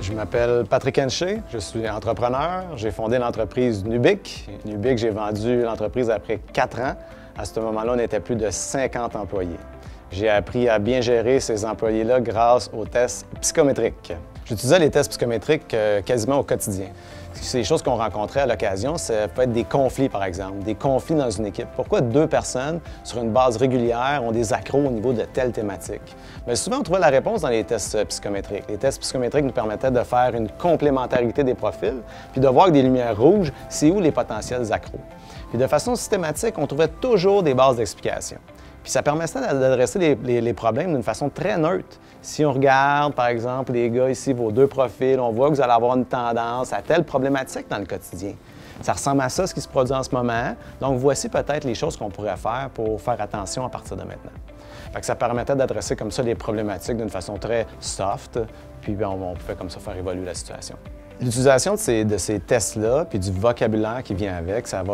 Je m'appelle Patrick Henché, je suis entrepreneur. J'ai fondé l'entreprise Nubic. Nubic, j'ai vendu l'entreprise après 4 ans. À ce moment-là, on était plus de 50 employés. J'ai appris à bien gérer ces employés-là grâce aux tests psychométriques. J'utilisais les tests psychométriques quasiment au quotidien. C'est des choses qu'on rencontrait à l'occasion, ça peut être des conflits, par exemple, des conflits dans une équipe. Pourquoi 2 personnes, sur une base régulière, ont des accros au niveau de telle thématique? Bien, souvent, on trouvait la réponse dans les tests psychométriques. Les tests psychométriques nous permettaient de faire une complémentarité des profils, puis de voir avec des lumières rouges, c'est où les potentiels accros. Puis de façon systématique, on trouvait toujours des bases d'explication. Puis ça permettait d'adresser les problèmes d'une façon très neutre. Si on regarde, par exemple, les gars ici, vos 2 profils, on voit que vous allez avoir une tendance à telle problématique dans le quotidien. Ça ressemble à ça, ce qui se produit en ce moment. Donc, voici peut-être les choses qu'on pourrait faire pour faire attention à partir de maintenant. Fait que ça permettait d'adresser comme ça les problématiques d'une façon très soft, puis on pouvait comme ça faire évoluer la situation. L'utilisation de ces tests-là, puis du vocabulaire qui vient avec, ça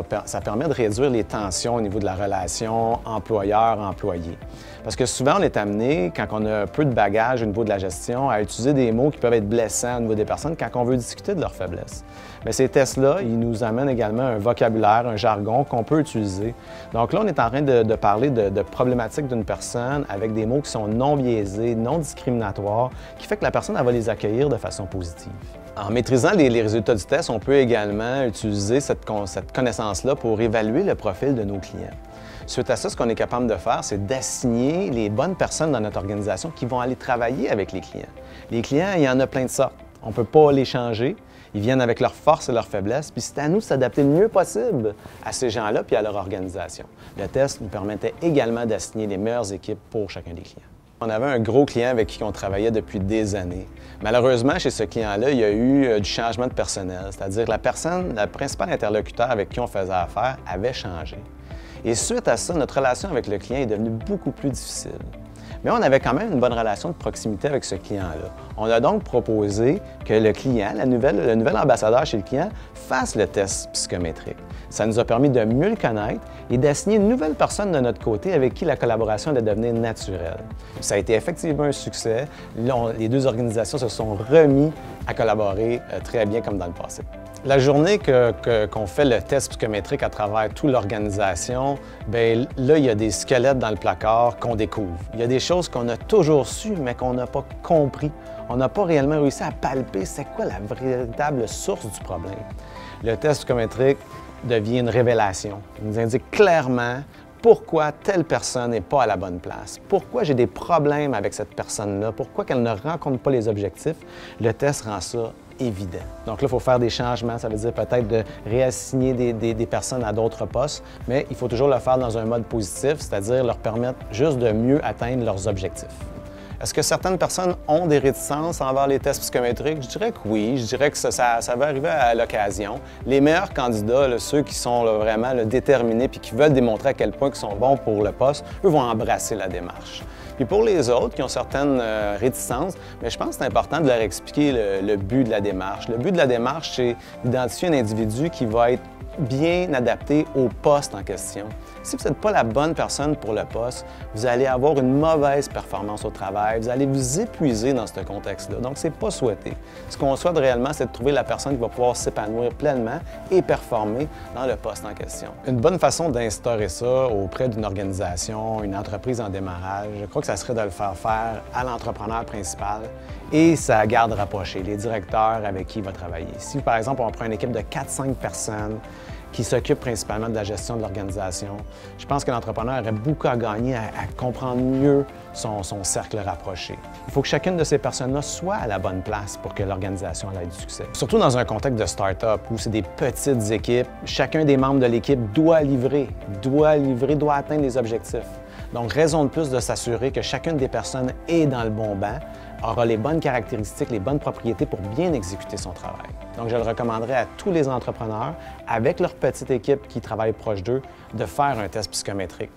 permet de réduire les tensions au niveau de la relation employeur-employé. Parce que souvent, on est amené, quand on a peu de bagages au niveau de la gestion, à utiliser des mots qui peuvent être blessants au niveau des personnes quand on veut discuter de leurs faiblesses. Mais ces tests-là, ils nous amènent également un vocabulaire, un jargon qu'on peut utiliser. Donc là, on est en train de parler de problématiques d'une personne avec des mots qui sont non biaisés, non discriminatoires, qui fait que la personne elle va les accueillir de façon positive. En maîtrisant les résultats du test, on peut également utiliser cette connaissance-là pour évaluer le profil de nos clients. Suite à ça, ce qu'on est capable de faire, c'est d'assigner les bonnes personnes dans notre organisation qui vont aller travailler avec les clients. Les clients, il y en a plein de sortes. On ne peut pas les changer. Ils viennent avec leurs forces et leurs faiblesses, puis c'est à nous de s'adapter le mieux possible à ces gens-là puis à leur organisation. Le test nous permettait également d'assigner les meilleures équipes pour chacun des clients. On avait un gros client avec qui on travaillait depuis des années. Malheureusement, chez ce client-là, il y a eu du changement de personnel, c'est-à-dire la principale interlocuteur avec qui on faisait affaire avait changé. Et suite à ça, notre relation avec le client est devenue beaucoup plus difficile. Mais on avait quand même une bonne relation de proximité avec ce client-là. On a donc proposé que le client, le nouvel ambassadeur chez le client, fasse le test psychométrique. Ça nous a permis de mieux le connaître et d'assigner une nouvelle personne de notre côté avec qui la collaboration allait devenir naturelle. Ça a été effectivement un succès. Les 2 organisations se sont remis à collaborer très bien comme dans le passé. La journée qu'on fait le test psychométrique à travers toute l'organisation, bien là, il y a des squelettes dans le placard qu'on découvre. Il y a des choses qu'on a toujours su, mais qu'on n'a pas compris. On n'a pas réellement réussi à palper c'est quoi la véritable source du problème. Le test psychométrique devient une révélation. Il nous indique clairement pourquoi telle personne n'est pas à la bonne place, pourquoi j'ai des problèmes avec cette personne-là, pourquoi qu'elle ne rencontre pas les objectifs. Le test rend ça évident. Donc là, il faut faire des changements, ça veut dire peut-être de réassigner des personnes à d'autres postes, mais il faut toujours le faire dans un mode positif, c'est-à-dire leur permettre juste de mieux atteindre leurs objectifs. Est-ce que certaines personnes ont des réticences envers les tests psychométriques? Je dirais que oui, je dirais que ça va arriver à l'occasion. Les meilleurs candidats, là, ceux qui sont vraiment déterminés et qui veulent démontrer à quel point ils sont bons pour le poste, eux vont embrasser la démarche. Puis pour les autres qui ont certaines réticences, mais je pense que c'est important de leur expliquer le but de la démarche. Le but de la démarche, c'est d'identifier un individu qui va être bien adapté au poste en question. Si vous n'êtes pas la bonne personne pour le poste, vous allez avoir une mauvaise performance au travail, vous allez vous épuiser dans ce contexte-là. Donc, ce n'est pas souhaité. Ce qu'on souhaite réellement, c'est de trouver la personne qui va pouvoir s'épanouir pleinement et performer dans le poste en question. Une bonne façon d'instaurer ça auprès d'une organisation, une entreprise en démarrage, je crois que ça serait de le faire faire à l'entrepreneur principal et sa garde rapprochée, les directeurs avec qui il va travailler. Si, par exemple, on prend une équipe de 4-5 personnes qui s'occupe principalement de la gestion de l'organisation, je pense que l'entrepreneur aurait beaucoup à gagner à comprendre mieux son cercle rapproché. Il faut que chacune de ces personnes-là soit à la bonne place pour que l'organisation ait du succès. Surtout dans un contexte de start-up où c'est des petites équipes, chacun des membres de l'équipe doit atteindre les objectifs. Donc, raison de plus de s'assurer que chacune des personnes est dans le bon banc, aura les bonnes caractéristiques, les bonnes propriétés pour bien exécuter son travail. Donc, je le recommanderais à tous les entrepreneurs, avec leur petite équipe qui travaille proche d'eux, de faire un test psychométrique.